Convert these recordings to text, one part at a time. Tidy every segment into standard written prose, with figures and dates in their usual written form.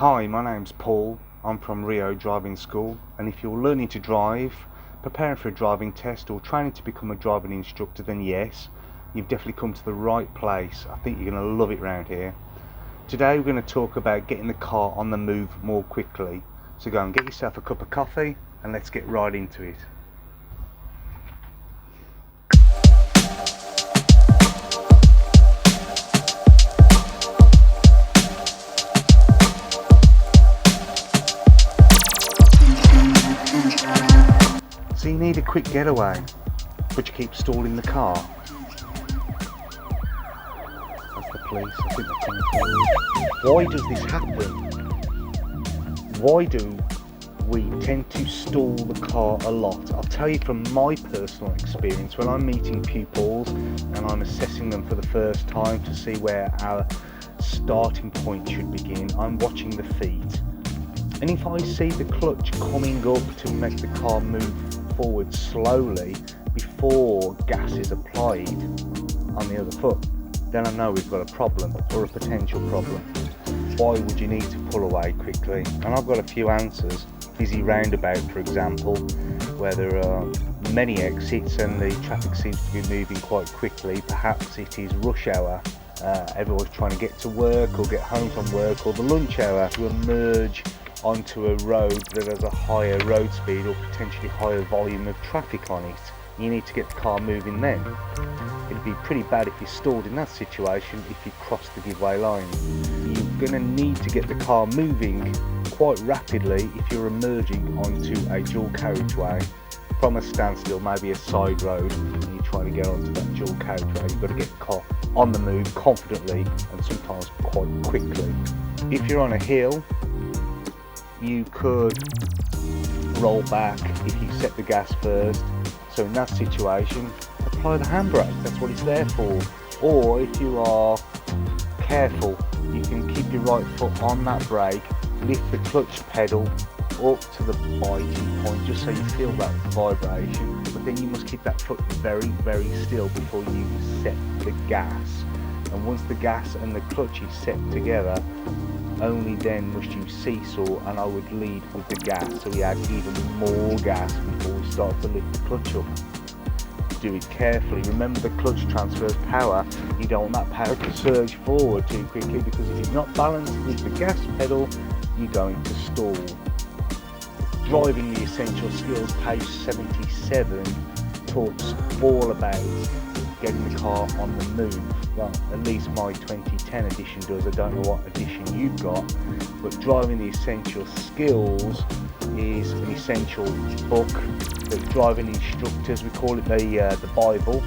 Hi, my name's Paul. I'm from Rio Driving School, and if you're learning to drive, preparing for a driving test or training to become a driving instructor, then yes, you've definitely come to the right place. I think you're going to love it around here. Today we're going to talk about getting the car on the move more quickly. So go and get yourself a cup of coffee and let's get right into it. So you need a quick getaway, but you keep stalling the car. That's the police, I think they're coming for you. Why does this happen? Why do we tend to stall the car a lot? I'll tell you from my personal experience, when I'm meeting pupils and I'm assessing them for the first time to see where our starting point should begin, I'm watching the feet. And if I see the clutch coming up to make the car move forward slowly before gas is applied on the other foot, then I know we've got a problem or a potential problem. Why would you need to pull away quickly? And I've got a few answers. Busy roundabout, for example, where there are many exits and the traffic seems to be moving quite quickly. Perhaps it is rush hour. Everyone's trying to get to work or get home from work, or the lunch hour to emerge onto a road that has a higher road speed or potentially higher volume of traffic on it. You need to get the car moving then. It'd be pretty bad if you stalled in that situation if you crossed the giveaway line. You're going to need to get the car moving quite rapidly if you're emerging onto a dual carriageway from a standstill, maybe a side road, and you're trying to get onto that dual carriageway. You've got to get the car on the move confidently and sometimes quite quickly. If you're on a hill, you could roll back if you set the gas first. So in that situation, apply the handbrake, that's what it's there for. Or if you are careful, you can keep your right foot on that brake, lift the clutch pedal up to the biting point just so you feel that vibration, but then you must keep that foot very, very still before you set the gas. And once the gas and the clutch is set together, only then must you seesaw, and I would lead with the gas, so we add even more gas before we start to lift the clutch up. Do it carefully. Remember, the clutch transfers power. You don't want that power to surge forward too quickly, because if you're not balanced with the gas pedal, you're going to stall. Driving the Essential Skills, page 77, talks all about getting the car on the move. Well, at least my 2010 edition does. I don't know what edition you've got, but Driving the Essential Skills is an essential book that driving instructors, we call it the Bible.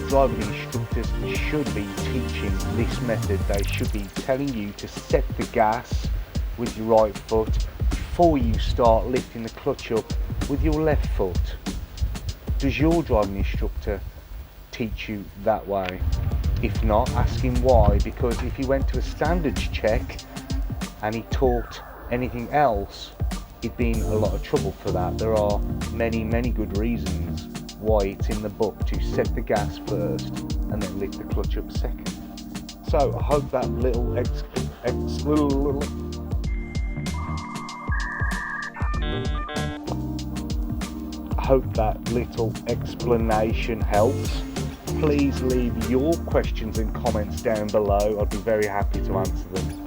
Driving instructors should be teaching this method. They should be telling you to set the gas with your right foot before you start lifting the clutch up with your left foot. Does your driving instructor teach you that way? If not, ask him why, because if he went to a standards check and he taught anything else, he'd be in a lot of trouble for that. There are many, many good reasons why it's in the book to set the gas first and then lift the clutch up second. So I hope that little explanation helps. Please leave your questions and comments down below. I'd be very happy to answer them.